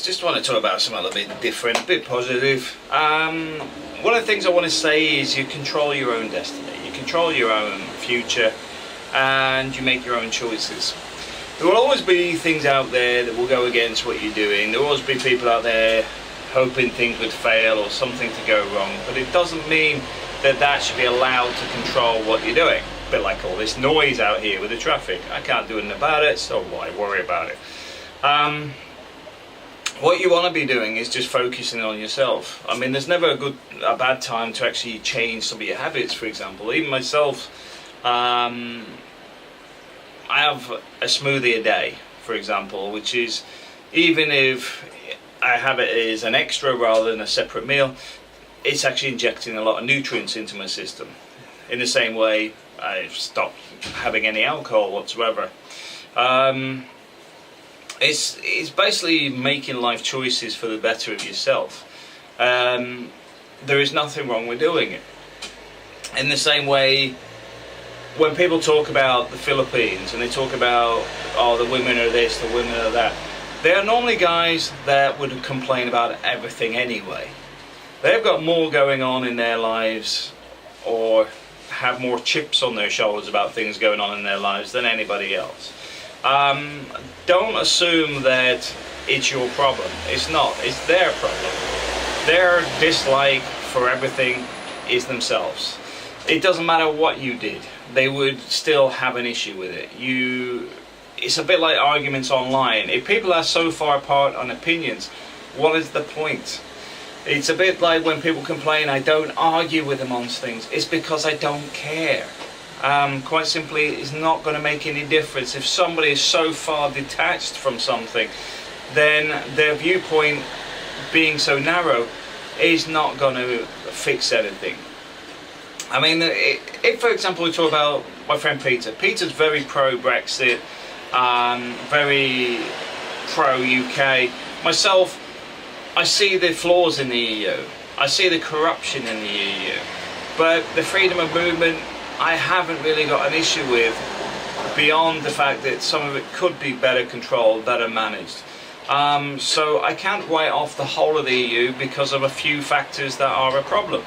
folks, just want to talk about something a little bit different, a bit positive. One of the things I want to say is you control your own destiny, you control your own future, and you make your own choices. There will always be things out there that will go against what you're doing. There will always be people out there hoping things would fail or something to go wrong, but it doesn't mean that that should be allowed to control what you're doing. A bit like all this noise out here with the traffic. I can't do anything about it, so why worry about it? What you want to be doing is just focusing on yourself. I mean, there's never a bad time to actually change some of your habits, for example. Even myself, I have a smoothie a day, for example, which is, even if I have it as an extra rather than a separate meal, it's actually injecting a lot of nutrients into my system. In the same way, I've stopped having any alcohol whatsoever. It's basically making life choices for the better of yourself. There is nothing wrong with doing it. In the same way, when people talk about the Philippines and they talk about, oh, the women are this, the women are that, they are normally guys that would complain about everything anyway. They've got more going on in their lives, or have more chips on their shoulders about things going on in their lives than anybody else. Don't assume that it's your problem. It's not. It's their problem. Their dislike for everything is themselves. It doesn't matter what you did. They would still have an issue with it. It's a bit like arguments online. If people are so far apart on opinions, what is the point? It's a bit like when people complain, I don't argue with them on things. It's because I don't care. Quite simply, it's not going to make any difference. If somebody is so far detached from something, then their viewpoint being so narrow is not going to fix anything. I mean, if for example we talk about my friend Peter. Peter's very pro-Brexit, very pro-UK. Myself, I see the flaws in the EU. I see the corruption in the EU. But the freedom of movement, I haven't really got an issue with, beyond the fact that some of it could be better controlled, better managed. So I can't write off the whole of the EU because of a few factors that are a problem.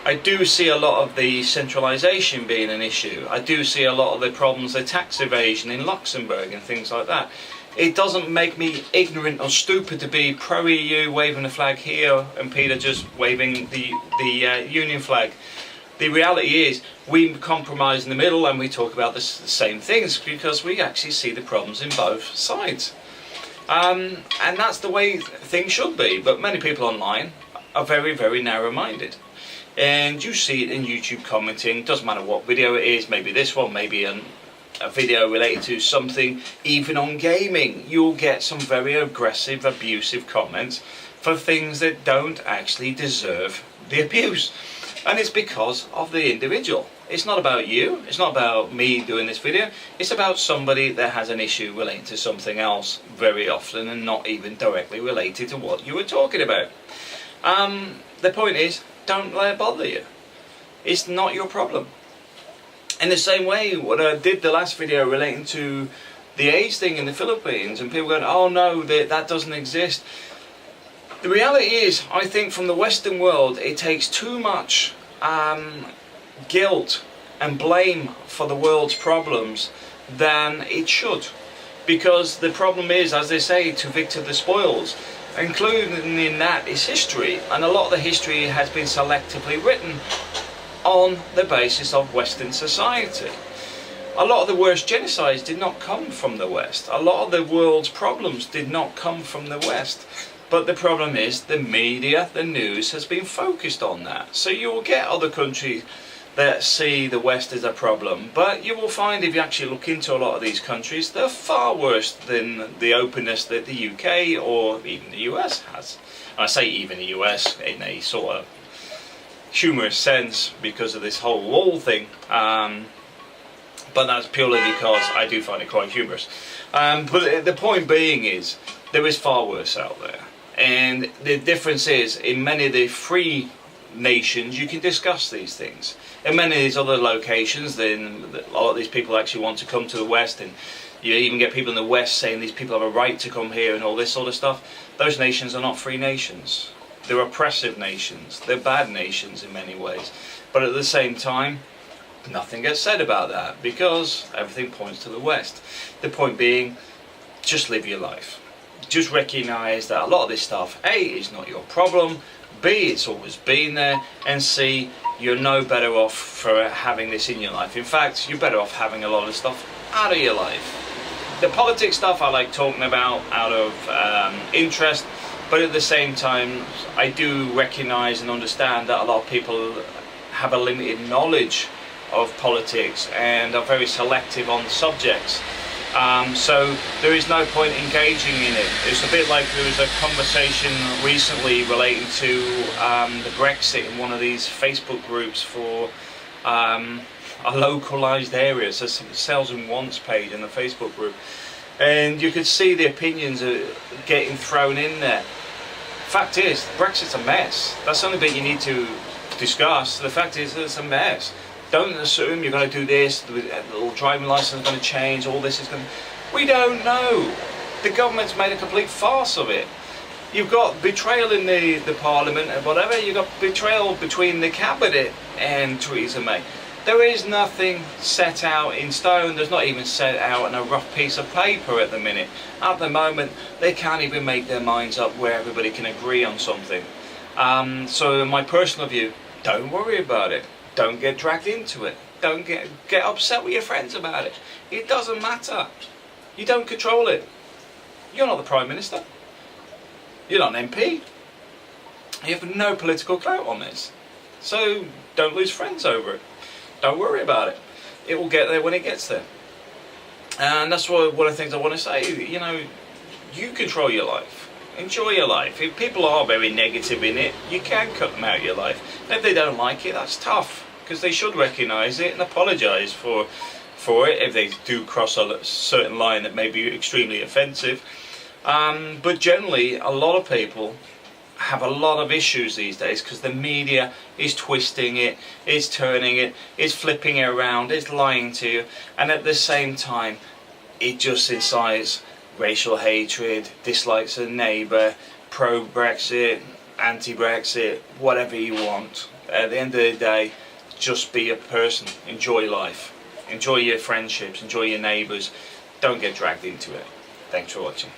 I do see a lot of the centralisation being an issue. I do see a lot of the problems, the tax evasion in Luxembourg and things like that. It doesn't make me ignorant or stupid to be pro-EU, waving the flag here, and Peter just waving the Union flag. The reality is, we compromise in the middle and we talk about the same things because we actually see the problems in both sides. And that's the way things should be, but many people online are very, very narrow-minded. And you see it in YouTube commenting, doesn't matter what video it is, maybe this one, maybe a video related to something, even on gaming, you'll get some very aggressive, abusive comments for things that don't actually deserve the abuse. And it's because of the individual. It's not about you, it's not about me doing this video, it's about somebody that has an issue relating to something else very often and not even directly related to what you were talking about. The point is, don't let it bother you. It's not your problem. In the same way, when I did the last video relating to the AIDS thing in the Philippines, and people going, oh no, that doesn't exist. The reality is, I think from the Western world, it takes too much guilt and blame for the world's problems than it should. Because the problem is, as they say, to victor the spoils. Including in that is history, and a lot of the history has been selectively written on the basis of Western society. A lot of the worst genocides did not come from the West. A lot of the world's problems did not come from the West. But the problem is the media, the news has been focused on that. So you will get other countries that see the West as a problem, but you will find if you actually look into a lot of these countries, they're far worse than the openness that the UK or even the US has. And I say even the US in a sort of humorous sense because of this whole wall thing, but that's purely because I do find it quite humorous. But the point being is, there is far worse out there. And the difference is, in many of the free nations, you can discuss these things. In many of these other locations, then a lot of these people actually want to come to the West and You even get people in the West saying these people have a right to come here and all this sort of stuff. Those nations are not free nations. They're oppressive nations. They're bad nations in many ways. But at the same time, nothing gets said about that because everything points to the West. The point being, just live your life. Just recognise that a lot of this stuff, A, is not your problem, B, it's always been there, and C, you're no better off for having this in your life. In fact, you're better off having a lot of stuff out of your life. The politics stuff I like talking about out of interest, but at the same time I do recognise and understand that a lot of people have a limited knowledge of politics and are very selective on subjects. So there is no point engaging in it. It's a bit like there was a conversation recently relating to the Brexit in one of these Facebook groups for a localised area, so sales and wants page in the Facebook group, and you could see the opinions getting thrown in there. Fact is, Brexit's a mess. That's the only bit you need to discuss. The fact is, it's a mess. Don't assume you're going to do this, the little driving licence is going to change, all this is going to... We don't know. The government's made a complete farce of it. You've got betrayal in the Parliament and whatever, you've got betrayal between the Cabinet and Theresa May. There is nothing set out in stone. There's not even set out on a rough piece of paper at the minute. At the moment, they can't even make their minds up where everybody can agree on something. So in my personal view, don't worry about it. Don't get dragged into it. Don't get upset with your friends about it. It doesn't matter. You don't control it. You're not the Prime Minister. You're not an MP. You have no political clout on this. So don't lose friends over it. Don't worry about it. It will get there when it gets there. And that's one of the things I want to say. You know, you control your life. Enjoy your life. If people are very negative in it, you can cut them out of your life. And if they don't like it, that's tough, because they should recognise it and apologise for it if they do cross a certain line that may be extremely offensive. But generally, a lot of people have a lot of issues these days because the media is twisting it, is turning it, is flipping it around, is lying to you, and at the same time it just incites racial hatred, dislikes a neighbour, pro-Brexit, anti-Brexit, whatever you want. At the end of the day, just be a person, enjoy life, enjoy your friendships, enjoy your neighbours, don't get dragged into it. Thanks for watching.